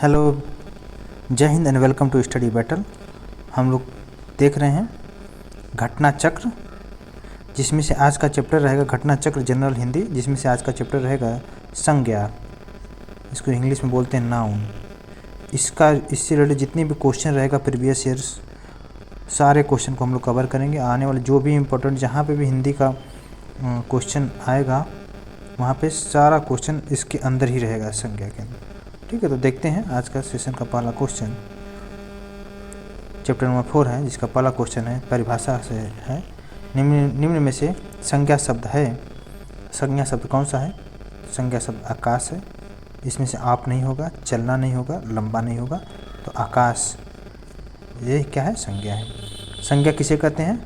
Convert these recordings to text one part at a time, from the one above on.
Hello, जय हिंद and welcome to Study Battle. हम लोग देख रहे हैं घटना चक्र, जिसमें से आज का चैप्टर रहेगा घटना चक्र जनरल हिंदी, जिसमें से आज का चैप्टर रहेगा संज्ञा। इसको इंग्लिश में बोलते हैं नाउन। इससे रिलेटेड जितने भी क्वेश्चन रहेगा प्रीवियस ईयर्स, सारे क्वेश्चन को हम लोग कवर करेंगे। आने वाले जो भी इम्पोर्टेंट जहाँ पे भी हिंदी का क्वेश्चन आएगा वहाँ पे सारा क्वेश्चन इसके अंदर ही रहेगा, संज्ञा के अंदर। ठीक है, तो देखते हैं आज का सेशन का पहला क्वेश्चन। चैप्टर नंबर 4 है, जिसका पहला क्वेश्चन है परिभाषा से है। निम्न में से संज्ञा शब्द है। संज्ञा शब्द कौन सा है? संज्ञा शब्द आकाश है। इसमें से आप नहीं होगा, चलना नहीं होगा, लंबा नहीं होगा, तो आकाश ये क्या है? संज्ञा है। संज्ञा किसे कहते हैं?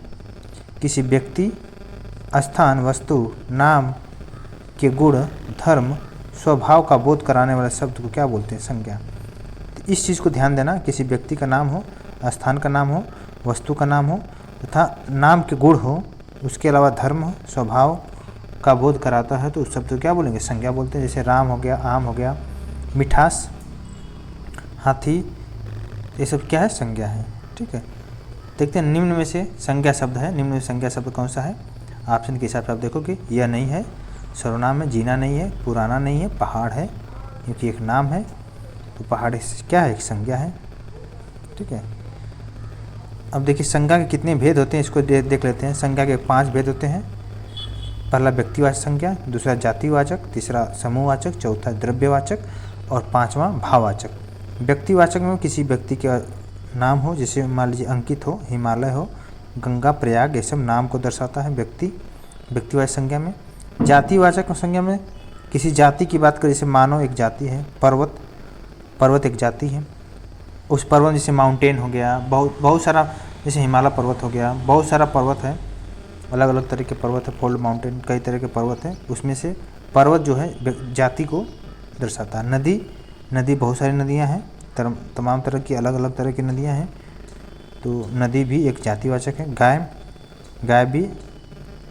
किसी व्यक्ति, स्थान, वस्तु, नाम के गुण, धर्म, स्वभाव का बोध कराने वाले शब्द को क्या बोलते हैं? संज्ञा। तो इस चीज़ को ध्यान देना, किसी व्यक्ति का नाम हो, स्थान का नाम हो, वस्तु का नाम हो तथा नाम के गुण हो, उसके अलावा धर्म हो, स्वभाव का बोध कराता है, तो उस शब्द को क्या बोलेंगे? संज्ञा बोलते हैं। जैसे राम हो गया, आम हो गया, मिठास, हाथी, ये सब क्या है? संज्ञा है। ठीक है, देखते हैं निम्न में से संज्ञा शब्द है। निम्न में संज्ञा शब्द कौन सा है? ऑप्शन के हिसाब से आप देखोगे, यह नहीं है, सर्वनाम है, जीना नहीं है, पुराना नहीं है, पहाड़ है, क्योंकि एक नाम है, तो पहाड़ क्या है? एक संज्ञा है। ठीक है, अब देखिए संज्ञा के कितने भेद होते हैं, इसको देख लेते हैं। संज्ञा के 5 भेद होते हैं। पहला व्यक्तिवाचक संज्ञा, दूसरा जातिवाचक, तीसरा समूहवाचक, चौथा द्रव्यवाचक और 5वां भाववाचक। व्यक्तिवाचक में किसी व्यक्ति का नाम हो, जैसे मान लीजिए अंकित हो, हिमालय हो, गंगा, प्रयाग, ये सब नाम को दर्शाता है व्यक्तिवाचक संज्ञा में। जातिवाचक संज्ञा में किसी जाति की बात करें, जैसे मानव एक जाति है, पर्वत एक जाति है। उस पर्वत जैसे माउंटेन हो गया, बहुत सारा, जैसे हिमालय पर्वत हो गया, बहुत सारा पर्वत है, अलग अलग तरह के पर्वत है, फोल्ड माउंटेन, कई तरह के पर्वत हैं। उसमें से पर्वत जो है जाति को दर्शाता है। नदी बहुत सारी नदियाँ हैं, तमाम तरह की, अलग अलग तरह की नदियाँ हैं, तो नदी भी एक जातिवाचक है। गाय भी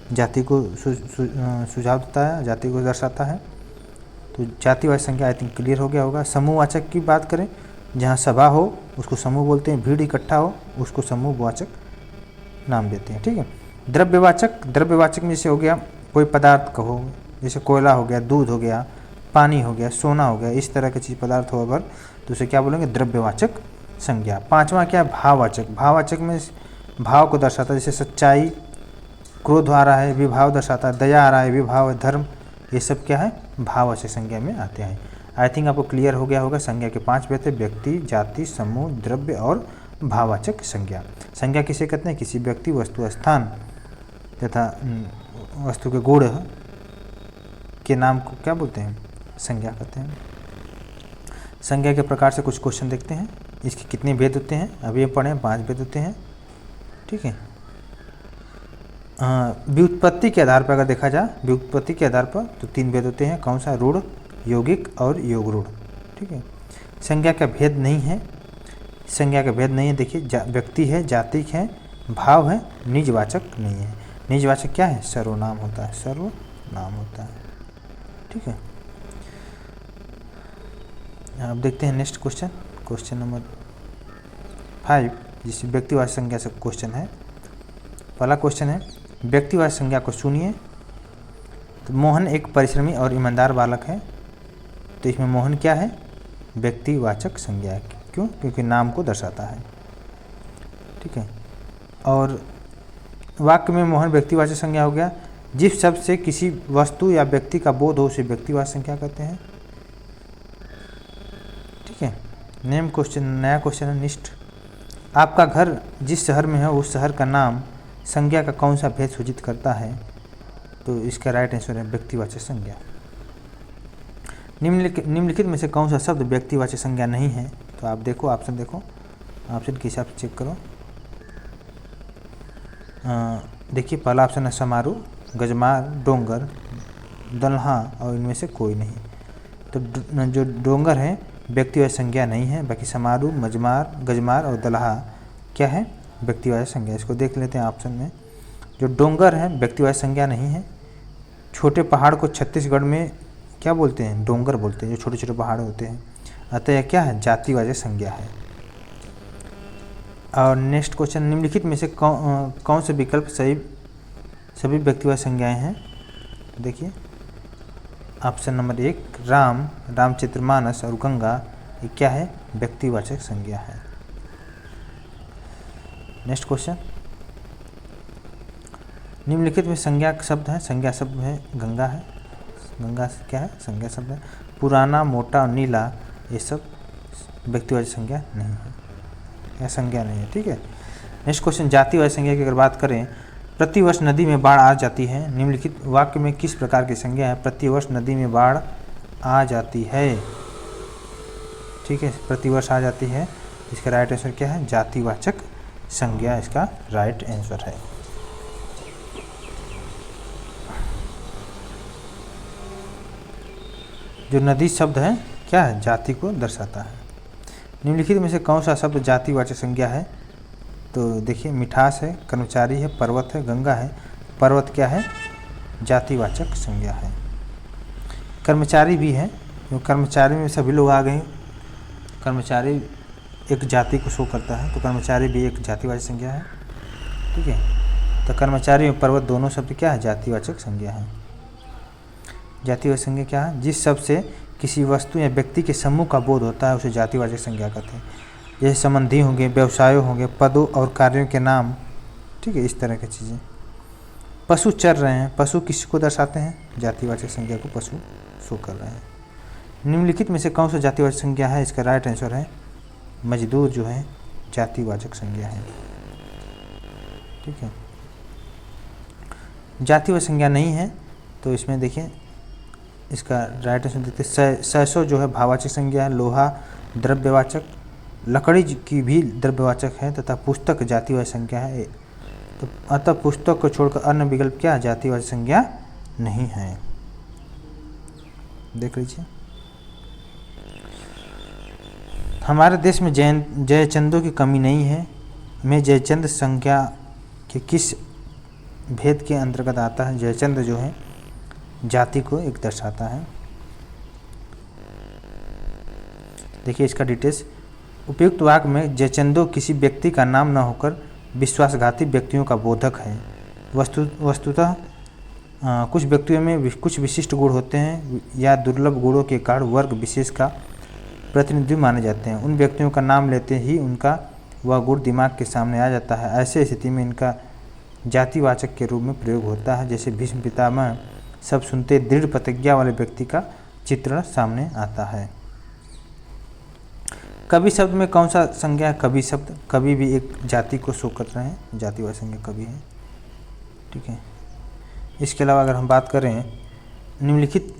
जाति को सुझाव देता है, जाति को दर्शाता है। तो जातिवाचक संज्ञा आई थिंक क्लियर हो गया होगा। समूहवाचक की बात करें, जहाँ सभा हो उसको समूह बोलते हैं, भीड़ इकट्ठा हो उसको समूहवाचक नाम देते हैं। ठीक है, द्रव्यवाचक में जैसे हो गया कोई पदार्थ कहो, जैसे कोयला हो गया, दूध हो गया, पानी हो गया, सोना हो गया, इस तरह के चीज़ पदार्थ हो अगर, तो उसे क्या बोलेंगे? द्रव्यवाचक संज्ञा। 5वां क्या है? भाववाचक। भाववाचक में भाव को दर्शाता है, जैसे सच्चाई, क्रोध आ रहा है, विभाव दर्शाता है, दया आ रहा है, विभाव है, धर्म, ये सब क्या है? भाववाचक संज्ञा में आते हैं। आई थिंक आपको क्लियर हो गया होगा। संज्ञा के 5 भेद थे, व्यक्ति, जाति, समूह, द्रव्य और भाववाचक संज्ञा। संज्ञा किसे कहते हैं? किसी व्यक्ति, वस्तु, स्थान तथा वस्तु के गुण के नाम को क्या बोलते हैं? संज्ञा कहते हैं। संज्ञा के प्रकार से कुछ क्वेश्चन देखते हैं। इसके कितने भेद होते हैं अभी ये पढ़ें? 5 भेद होते हैं। ठीक है, व्युत्पत्ति के आधार पर अगर देखा जाए, व्युत्पत्ति के आधार पर तो 3 भेद होते हैं। कौन सा? रूढ़, यौगिक और योग रूढ़। ठीक है, संज्ञा का भेद नहीं है। संज्ञा का भेद नहीं है, देखिए व्यक्ति है, जातिक है, भाव है, निजवाचक नहीं है। निजवाचक क्या है? सर्वनाम होता है, सर्वनाम होता है। ठीक है, अब देखते हैं नेक्स्ट क्वेश्चन, क्वेश्चन नंबर 5, जिससे व्यक्तिवाचक संज्ञा से क्वेश्चन है। पहला क्वेश्चन है, व्यक्तिवाचक संज्ञा को सुनिए। तो मोहन एक परिश्रमी और ईमानदार बालक है, तो इसमें मोहन क्या है? व्यक्तिवाचक संज्ञा है। क्यों? क्योंकि नाम को दर्शाता है। ठीक है, और वाक्य में मोहन व्यक्तिवाचक संज्ञा हो गया। जिस शब्द से किसी वस्तु या व्यक्ति का बोध हो उसे व्यक्तिवाचक संज्ञा कहते हैं। ठीक है, नेम क्वेश्चन, नया क्वेश्चन है निष्ठ। आपका घर जिस शहर में है उस शहर का नाम संज्ञा का कौन सा भेद सूचित करता है? तो इसका राइट आंसर है व्यक्तिवाचक संज्ञा। निम्नलिखित में से कौन सा शब्द व्यक्तिवाचक संज्ञा नहीं है? तो आप देखो, ऑप्शन देखो, ऑप्शन के हिसाब से चेक करो। देखिए पहला ऑप्शन है समारोह, गजमार, डोंगर, दलहा और इनमें से कोई नहीं। तो जो डोंगर है व्यक्तिवाचक संज्ञा नहीं है, बाकी समारोह, गजमार और दलहा क्या है? व्यक्तिवाचक संज्ञा। इसको देख लेते हैं ऑप्शन में। जो डोंगर है व्यक्तिवाचक संज्ञा नहीं है। छोटे पहाड़ को छत्तीसगढ़ में क्या बोलते हैं? डोंगर बोलते हैं, जो छोटे छोटे पहाड़ होते हैं। अतः यह क्या है, जातिवाचक संज्ञा है। और नेक्स्ट क्वेश्चन, निम्नलिखित में से कौन से विकल्प सभी व्यक्तिवाचक संज्ञाएं हैं। देखिए ऑप्शन नंबर 1 राम, रामचरितमानस और गंगा, ये क्या है, व्यक्तिवाचक संज्ञा है। नेक्स्ट क्वेश्चन, निम्नलिखित में संज्ञा शब्द है, संज्ञा शब्द है गंगा है, गंगा क्या है, संज्ञा शब्द है। पुराना, मोटा और नीला ये सब व्यक्तिवाचक संज्ञा नहीं है, यह संज्ञा नहीं है, ठीक है। नेक्स्ट क्वेश्चन, जातिवाचक संज्ञा की अगर बात करें, प्रतिवर्ष नदी में बाढ़ आ जाती है, निम्नलिखित वाक्य में किस प्रकार की संज्ञा है, प्रतिवर्ष नदी में बाढ़ आ जाती है, ठीक है, प्रतिवर्ष आ जाती है। इसका राइट आंसर क्या है, जातिवाचक संज्ञा इसका राइट आंसर है। जो नदी शब्द है क्या है, जाति को दर्शाता है। निम्नलिखित में से कौन सा शब्द जातिवाचक संज्ञा है, तो देखिए मिठास है, कर्मचारी है, पर्वत है, गंगा है। पर्वत क्या है, जातिवाचक संज्ञा है। कर्मचारी भी है, क्योंकि कर्मचारी में सभी लोग आ गए, कर्मचारी एक जाति को शो करता है, तो कर्मचारी भी एक जातिवाचक संज्ञा है, ठीक है। तो कर्मचारी और पर्वत दोनों शब्द क्या है, जातिवाचक संज्ञा है। जातिवाचक संज्ञा क्या है, जिस शब्द से किसी वस्तु या व्यक्ति के समूह का बोध होता है उसे जातिवाचक संज्ञा कहते हैं। जैसे संबंधी होंगे, व्यवसायों होंगे, पदों और कार्यों के नाम, ठीक है, इस तरह की चीज़ें। पशु चर रहे हैं, पशु किसी को दर्शाते हैं, जातिवाचक संज्ञा को पशु शो कर रहे हैं। निम्नलिखित में से कौन सा जातिवाचक संज्ञा है, इसका राइट आंसर है मजदूर जो है जातिवाचक संज्ञा है, ठीक है। जातिवाचक संज्ञा नहीं है तो इसमें देखिए इसका राइट आंसर देते, सरसों जो है भाववाचक संज्ञा है, लोहा द्रव्यवाचक, लकड़ी की भी द्रव्यवाचक है तथा पुस्तक जातिवाचक संज्ञा है। तो अतः पुस्तक को छोड़कर अन्य विकल्प क्या जातिवाचक संज्ञा नहीं है। देख लीजिए, हमारे देश में जयचंदों की कमी नहीं है, में जयचंद संज्ञा के किस भेद के अंतर्गत आता है। जयचंद जो है जाति को एक दर्शाता है। देखिए इसका डिटेल्स, उपयुक्त वाक्य में जयचंदो किसी व्यक्ति का नाम न होकर विश्वासघाती व्यक्तियों का बोधक है। वस्तुतः कुछ व्यक्तियों में कुछ विशिष्ट गुण होते हैं या दुर्लभ गुणों के कारण वर्ग विशेष का प्रतिनिधि माने जाते हैं। उन व्यक्तियों का नाम लेते ही उनका वह गुण दिमाग के सामने आ जाता है। ऐसे स्थिति में इनका जातिवाचक के रूप में प्रयोग होता है। जैसे भीष्म पितामह सब सुनते दृढ़ प्रतिज्ञा वाले व्यक्ति का चित्रण सामने आता है। कवि शब्द में कौन सा संज्ञा है, कवि शब्द, कवि भी एक जाति को शो कर रहे हैं, जातिवाचक संज्ञा कवि है, ठीक है। इसके अलावा अगर हम बात करें निम्नलिखित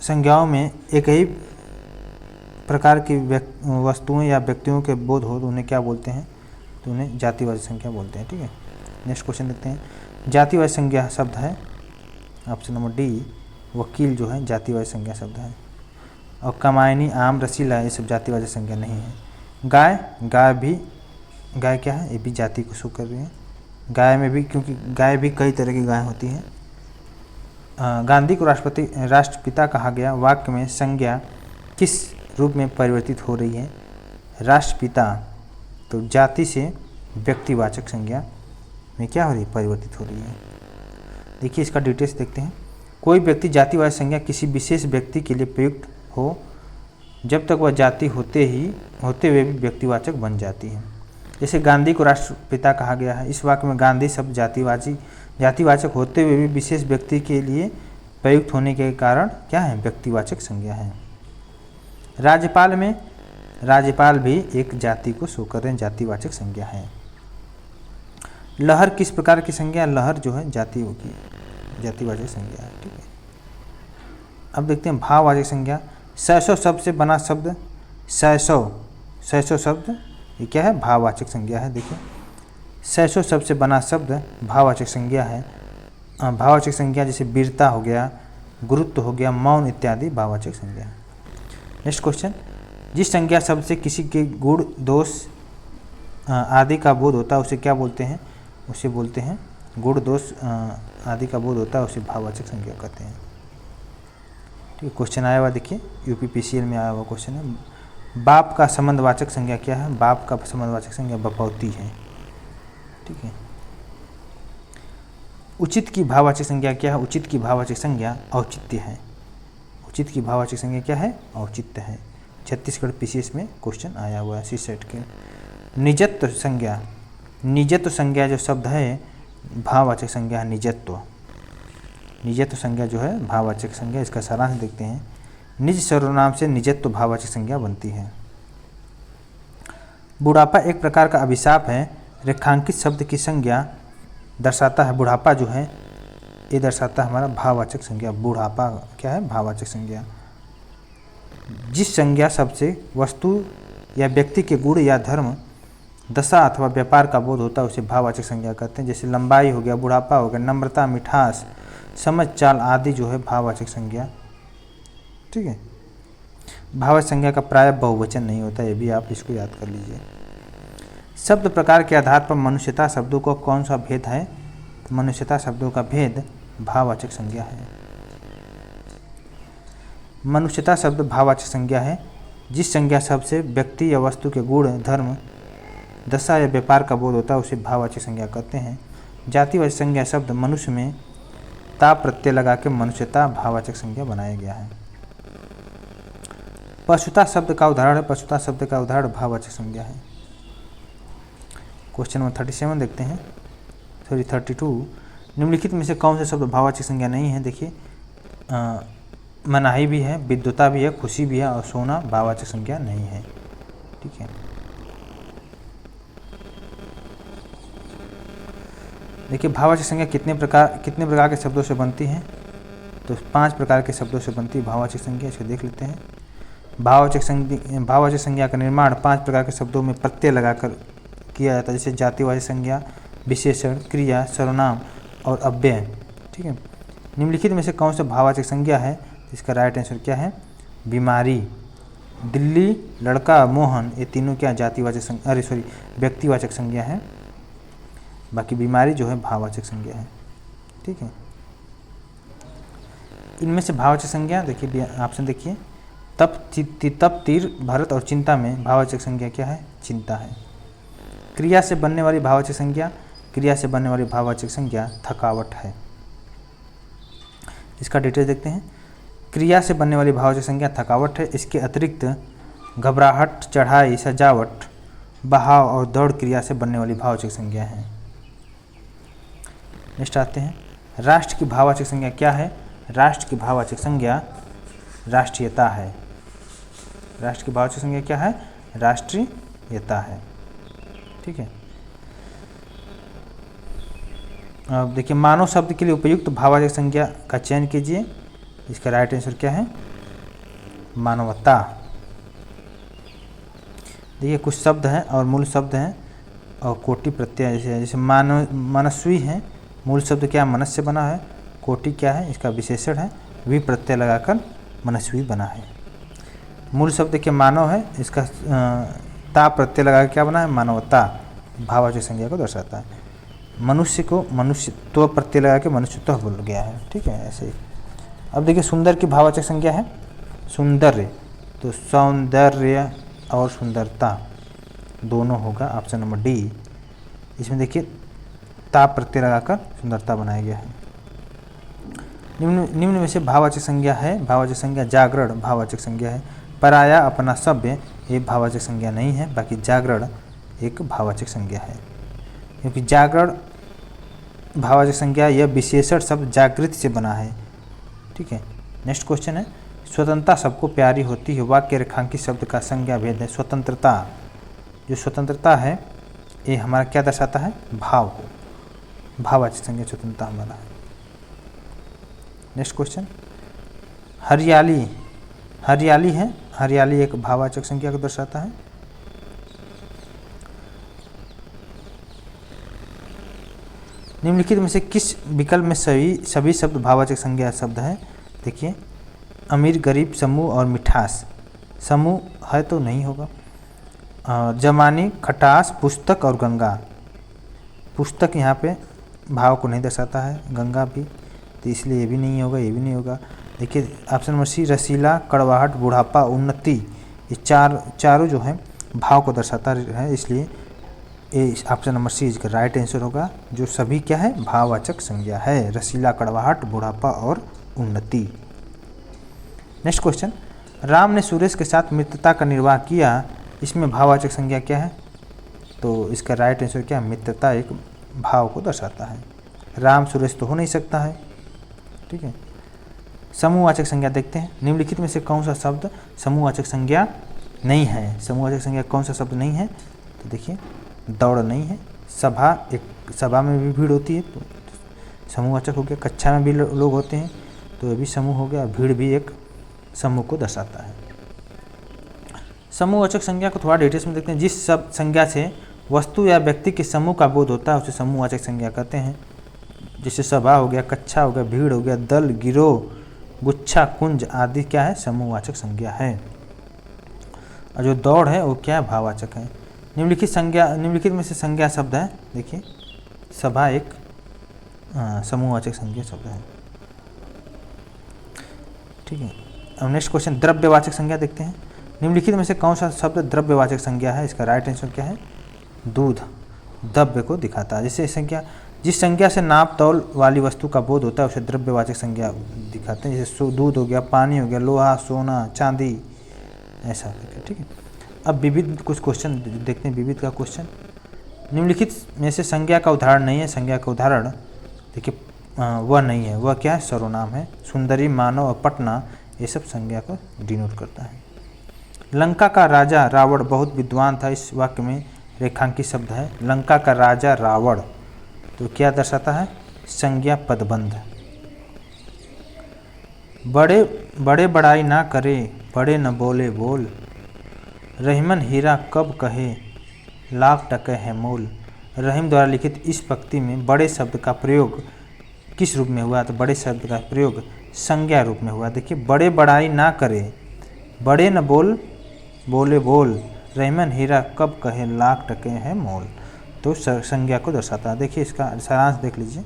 संज्ञाओं में एक ही प्रकार की वस्तुओं या व्यक्तियों के बोध हो तो उन्हें क्या बोलते हैं, तो उन्हें जातिवाचक संज्ञा बोलते हैं, ठीक है। नेक्स्ट क्वेश्चन देखते हैं। जातिवाचक संज्ञा शब्द है ऑप्शन नंबर डी, वकील जो है जातिवाचक संज्ञा शब्द है। और कमायनी, आम, रसीला ये सब जातिवाचक संज्ञा नहीं है। गाय, गाय क्या है, ये भी जाति को शो कर रही है। गाय में भी, क्योंकि गाय भी कई तरह की गाय होती है। गांधी को राष्ट्रपिता कहा गया, वाक्य में संज्ञा किस रूप में परिवर्तित हो रही है, राष्ट्रपिता, तो जाति से व्यक्तिवाचक संज्ञा में क्या हो रही है, परिवर्तित हो रही है। देखिए इसका डिटेल्स देखते हैं। कोई व्यक्ति जातिवाचक संज्ञा किसी विशेष व्यक्ति के लिए प्रयुक्त हो जब तक वह जाति होते हुए भी व्यक्तिवाचक बन जाती है। जैसे गांधी को राष्ट्रपिता कहा गया है, इस वाक्य में गांधी शब्द जातिवाचक होते हुए भी विशेष व्यक्ति के लिए प्रयुक्त होने के कारण क्या है, व्यक्तिवाचक संज्ञा है। राज्यपाल में राज्यपाल भी एक जाति को शो कर रहे हैं, जातिवाचक संज्ञा है। लहर किस प्रकार की संज्ञा, लहर जो है जातियों की जातिवाचक संज्ञा है, ठीक है। अब देखते हैं भाववाचक संज्ञा। सैसौ शब्द से बना शब्द, सैसौ शब्द ये क्या है, भाववाचक संज्ञा है। देखिए सैसौ शब्द से बना शब्द भाववाचक संज्ञा है। भाववाचक संज्ञा जैसे वीरता हो गया, गुरुत्व हो गया, मौन इत्यादि भाववाचक संज्ञा है। नेक्स्ट क्वेश्चन, जिस संज्ञा शब्द से किसी के गुण, दोष आदि का बोध होता है उसे क्या बोलते हैं, उसे बोलते हैं गुण, दोष आदि का बोध होता है उसे भाववाचक संज्ञा कहते हैं। ठीक है, क्वेश्चन आया हुआ देखिए, यूपीपीसीएल में आया हुआ क्वेश्चन है। बाप का संबंधवाचक संज्ञा क्या है? बाप का संबंधवाचक संज्ञा बपौती है। ठीक है। उचित की भाववाचक संज्ञा क्या है? उचित की भाववाचक संज्ञा औचित्य है। उचित की भाववाचक संज्ञा क्या है? औचित्य है। छत्तीसगढ़ पीसीएस में क्वेश्चन आया हुआ है सीसेट के। निजत्व संज्ञा, निजत्व संज्ञा जो शब्द है भाववाचक संज्ञा है निजत्व। निजत्व संज्ञा जो है भाववाचक संज्ञा, इसका सारांश देखते हैं। निज सर्वनाम से निजत्व भाववाचक संज्ञा बनती है। बुढ़ापा एक प्रकार का अभिशाप है। रेखांकित शब्द की संज्ञा दर्शाता है। बुढ़ापा जो है ये दर्शाता है हमारा भाववाचक संज्ञा। बुढ़ापा क्या है? भाववाचक संज्ञा। जिस संज्ञा शब्द से वस्तु या व्यक्ति के गुण या धर्म, दशा अथवा व्यापार का बोध होता है उसे भाववाचक संज्ञा कहते हैं। जैसे लंबाई हो गया, बुढ़ापा हो गया, नम्रता, मिठास, समझ, चाल आदि जो है भाववाचक संज्ञा। ठीक है। भाववाचक संज्ञा का प्राय बहुवचन नहीं होता, ये भी आप इसको याद कर लीजिए। शब्द प्रकार के आधार पर मनुष्यता शब्दों का कौन सा भेद है? मनुष्यता शब्दों का भेद भाववाचक संज्ञा है। मनुष्यता शब्द भाववाचक संज्ञा है। जिस संज्ञा शब्द से व्यक्ति या वस्तु के गुण, धर्म, दशा या व्यापार का बोध होता है उसे भाववाचक संज्ञा कहते हैं। जातिवाचक संज्ञा शब्द मनुष्य में ता प्रत्यय लगा के मनुष्यता भाववाचक संज्ञा बनाया गया है। पशुता शब्द का उदाहरण है। पशुता शब्द का उदाहरण भाववाचक संज्ञा है। क्वेश्चन नंबर 37 देखते हैं, 32। निम्नलिखित में से कौन से शब्द भाववाचक संज्ञा नहीं है? देखिए, मनाही भी है, विद्युता भी है, खुशी भी है और सोना भाववाचक संज्ञा नहीं है। ठीक है। देखिए, भाववाचक संज्ञा कितने प्रकार के शब्दों से बनती है? तो 5 प्रकार के शब्दों से बनती है भाववाचक संज्ञा। इसको देख लेते हैं। भाववाचक संज्ञा का निर्माण 5 प्रकार के शब्दों में प्रत्यय लगाकर किया जाता है। जैसे जातिवाचक संज्ञा, विशेषण, क्रिया, सर्वनाम और अव्यय। ठीक है। निम्नलिखित में से कौन सा भाववाचक संज्ञा है? इसका राइट आंसर क्या है? बीमारी, दिल्ली, लड़का, मोहन, ये तीनों क्या जातिवाचक व्यक्तिवाचक संज्ञा है। बाकी बीमारी जो है भाववाचक संज्ञा है। ठीक है। इनमें से भाववाचक संज्ञा देखिए, ऑप्शन देखिए, तप, तीर, भरत और चिंता में भाववाचक संज्ञा क्या है? चिंता है। क्रिया से बनने वाली भाववाचक संज्ञा, क्रिया से बनने वाली भाववाचक संज्ञा थकावट है। इसका डिटेल देखते हैं। क्रिया से बनने वाली भाववाचक संज्ञा थकावट है। इसके अतिरिक्त घबराहट, चढ़ाई, सजावट, बहाव और दौड़ क्रिया से बनने वाली भाववाचक संज्ञा है। नेक्स्ट आते हैं, राष्ट्र की भाववाचक संज्ञा क्या है? राष्ट्र की भाववाचक संज्ञा राष्ट्रीयता है। राष्ट्र की भाववाचक संज्ञा क्या है? राष्ट्रीयता है। ठीक है। अब देखिए, मानव शब्द के लिए उपयुक्त भाववाचक संज्ञा का चयन कीजिए। इसका राइट आंसर क्या है? मानवता। देखिए, कुछ शब्द हैं और मूल शब्द हैं और कोटि प्रत्यय जैसे मनस्वी है। मूल शब्द क्या? मनस से बना है। कोटि क्या है? इसका विशेषण है। वी प्रत्यय लगाकर मनस्वी बना है। मूल शब्द के मानव है, इसका ता प्रत्यय लगा क्या बना है? मानवता भाववाचक संज्ञा को दर्शाता है। मनुष्य को मनुष्यत्व प्रत्यय लगा के मनुष्यत्व बोल गया है। ठीक है, ऐसे ही। अब देखिए, सुंदर की भाववाचक संज्ञा है सौंदर्य। तो सौंदर्य और सुंदरता दोनों होगा, ऑप्शन नंबर डी। इसमें देखिए, ता प्रत्यय लगाकर सुंदरता बनाया गया है। निम्न में से भाववाचक संज्ञा है। भाववाचक संज्ञा जागरण भाववाचक संज्ञा है। पराया, अपना, सभ्य ये भाववाचक संज्ञा नहीं है। बाकी जागरण एक भाववाचक संज्ञा है, क्योंकि जागरण भाववाचक संज्ञा यह विशेषण शब्द जागृत से बना है। ठीक है। नेक्स्ट क्वेश्चन है, स्वतंत्रता सबको प्यारी होती है। वाक्य रेखांकित शब्द का संज्ञा भेद है। स्वतंत्रता, जो स्वतंत्रता है ये हमारा क्या दर्शाता है? भाव को। भाववाचक संज्ञा स्वतंत्रता हमारा है। नेक्स्ट क्वेश्चन, हरियाली। हरियाली है, हरियाली एक भाववाचक संज्ञा को दर्शाता है। निम्नलिखित में से किस विकल्प में सभी शब्द भाववाचक संज्ञा शब्द हैं? देखिए, अमीर, गरीब, समूह और मिठास। समूह है तो नहीं होगा। जमानी, खटास, पुस्तक और गंगा। पुस्तक यहाँ पे भाव को नहीं दर्शाता है, गंगा भी, तो इसलिए ये भी नहीं होगा, ये भी नहीं होगा। देखिए ऑप्शन नंबर सी रसीला, कड़वाहट, बुढ़ापा, उन्नति, ये चारों जो है भाव को दर्शाता है, इसलिए ये ऑप्शन नंबर सी इसका राइट आंसर होगा, जो सभी क्या है भाववाचक संज्ञा है, रसीला, कड़वाहट, बुढ़ापा और उन्नति। नेक्स्ट क्वेश्चन, राम ने सुरेश के साथ मित्रता का निर्वाह किया, इसमें भाववाचक संज्ञा क्या है? तो इसका राइट आंसर क्या है? मित्रता एक भाव को दर्शाता है। राम सुरेश तो हो नहीं सकता है, ठीक है। समूहवाचक संज्ञा देखते हैं, निम्नलिखित में से कौन सा शब्द समूहवाचक संज्ञा नहीं है? समूहवाचक संज्ञा कौन सा शब्द नहीं है? तो देखिए दौड़ नहीं है, सभा, एक सभा में भी भीड़ होती है तो समूहवाचक हो गया, कक्षा में भी लोग होते हैं तो ये भी समूह हो गया, भीड़ भी एक समूह को दर्शाता है। समूहवाचक संज्ञा को थोड़ा डिटेल्स में देखते हैं। जिस सब संज्ञा से वस्तु या व्यक्ति के समूह का बोध होता है उसे समूहवाचक संज्ञा कहते हैं। जैसे सभा हो गया, कक्षा हो गया, भीड़ हो गया, दल, गिरोह, गुच्छा, कुंज आदि क्या है? समूहवाचक संज्ञा है। और जो दौड़ है वो क्या है? भाववाचक है। निम्नलिखित में से संज्ञा शब्द है, देखिए सभा एक समूहवाचक संज्ञा शब्द है, ठीक है। अब नेक्स्ट क्वेश्चन, द्रव्यवाचक संज्ञा देखते हैं। निम्नलिखित में से कौन सा शब्द द्रव्यवाचक संज्ञा है? इसका राइट आंसर क्या है? दूध, द्रव्य को दिखाता है। जैसे संज्ञा, जिस संज्ञा से नाप तौल वाली वस्तु का बोध होता है उसे द्रव्यवाचक संज्ञा दिखाते हैं। जैसे दूध हो गया, पानी हो गया, लोहा, सोना, चांदी, ऐसा, ठीक है। अब विविध कुछ क्वेश्चन देखते हैं। विविध का क्वेश्चन, निम्नलिखित में से संज्ञा का उदाहरण नहीं है। संज्ञा का उदाहरण देखिए वह नहीं है, वह क्या है? सर्वनाम है। सुंदरी, मानव और पटना ये सब संज्ञा को डिनोट करता है। लंका का राजा रावण बहुत विद्वान था, इस वाक्य में रेखांकित शब्द है। लंका का राजा रावण तो क्या दर्शाता है? संज्ञा पदबंध। बड़े बड़े बड़ाई ना करे, बड़े न बोले बोल, रहीमन हीरा कब कहे, लाख टके है मोल। रहीम द्वारा लिखित इस पंक्ति में बड़े शब्द का प्रयोग किस रूप में हुआ? तो बड़े शब्द का प्रयोग संज्ञा रूप में हुआ। देखिए बड़े बड़ाई ना करे, बड़े न बोले बोल, रहीमन हीरा कब कहे, लाख टके है मोल, तो संज्ञा को दर्शाता है। देखिए इसका सारांश देख लीजिए।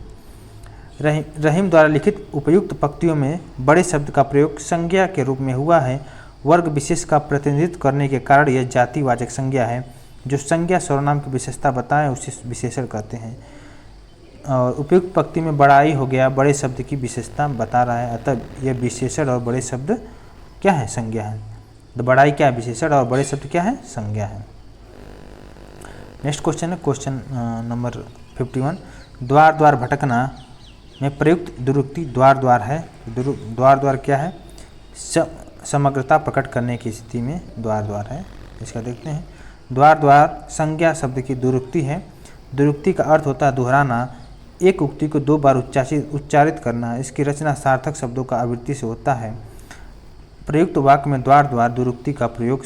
रहीम द्वारा लिखित उपयुक्त पंक्तियों में बड़े शब्द का प्रयोग संज्ञा के रूप में हुआ है। वर्ग विशेष का प्रतिनिधित्व करने के कारण यह जातिवाचक संज्ञा है। जो संज्ञा सर्वनाम की विशेषता बताए उसे विशेषण कहते हैं। और उपयुक्त पंक्ति में बड़ाई हो गया, बड़े शब्द की विशेषता बता रहा है, अतः यह विशेषण और बड़े शब्द क्या है? संज्ञा है। तो बड़ाई क्या है? विशेषण, और बड़े शब्द क्या है? संज्ञा है। नेक्स्ट क्वेश्चन है क्वेश्चन नंबर 51, द्वार द्वार भटकना में प्रयुक्त दुरुक्ति द्वार द्वार है। द्वार द्वार क्या है? समग्रता प्रकट करने की स्थिति में द्वार द्वार है। इसका देखते हैं। द्वार द्वार संज्ञा शब्द की दुरुक्ति है। दुरुक्ति का अर्थ होता है दोहराना, एक उक्ति को दो बार उच्चारित करना। इसकी रचना सार्थक शब्दों का आवृत्ति से होता है। प्रयुक्त वाक्य में द्वार द्वार दुरुक्ति का प्रयोग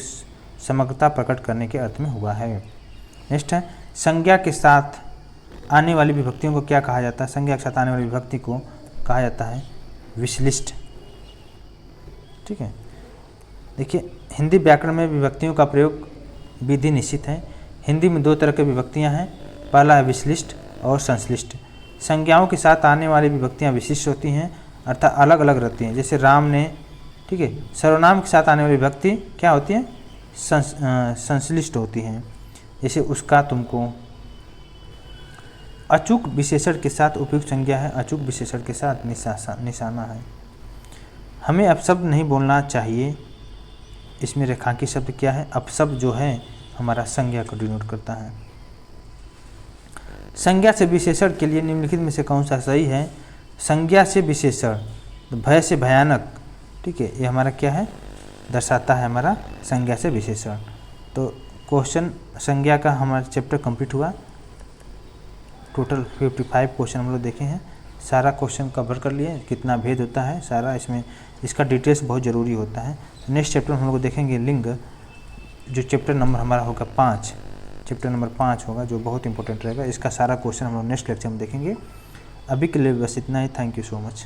समग्रता प्रकट करने के अर्थ में हुआ है। नेक्स्ट है, संज्ञा के साथ आने वाली विभक्तियों को क्या कहा जाता है? संज्ञा के साथ आने वाली विभक्ति को कहा जाता है विश्लिष्ट, ठीक है। देखिए हिंदी व्याकरण में विभक्तियों का प्रयोग विधि निश्चित है। हिंदी में दो तरह की विभक्तियां हैं, पहला है विश्लिष्ट और संश्लिष्ट। संज्ञाओं के साथ आने वाली विभक्तियां विशिष्ट होती हैं, अर्थात अलग अलग रहती हैं। जैसे राम ने, ठीक है, सर्वनाम के साथ आने वाली विभक्ति क्या होती है? संश्लिष्ट होती हैं। जैसे उसका, तुमको। अचूक विशेषण के साथ उपयुक्त संज्ञा है, अचूक विशेषण के साथ निशाना है। हमें अपशब्द नहीं बोलना चाहिए, इसमें रेखांकित शब्द क्या है? अपशब्द जो है हमारा संज्ञा को डिनोट करता है। संज्ञा से विशेषण के लिए निम्नलिखित में से कौन सा सही है? संज्ञा से विशेषण, भय से भयानक, ठीक है, ये हमारा क्या है? दर्शाता है हमारा संज्ञा से विशेषण। तो क्वेश्चन संज्ञा का हमारा चैप्टर कंप्लीट हुआ। टोटल 55 क्वेश्चन हम लोग देखे हैं, सारा क्वेश्चन कवर कर लिए, कितना भेद होता है सारा, इसमें इसका डिटेल्स बहुत ज़रूरी होता है। नेक्स्ट चैप्टर हम लोग देखेंगे लिंग, जो चैप्टर नंबर हमारा होगा 5, चैप्टर नंबर 5 होगा, जो बहुत इंपॉर्टेंट रहेगा। इसका सारा क्वेश्चन हम लोग नेक्स्ट लेक्चर में देखेंगे। अभी के लिए बस इतना ही। Thank you so much.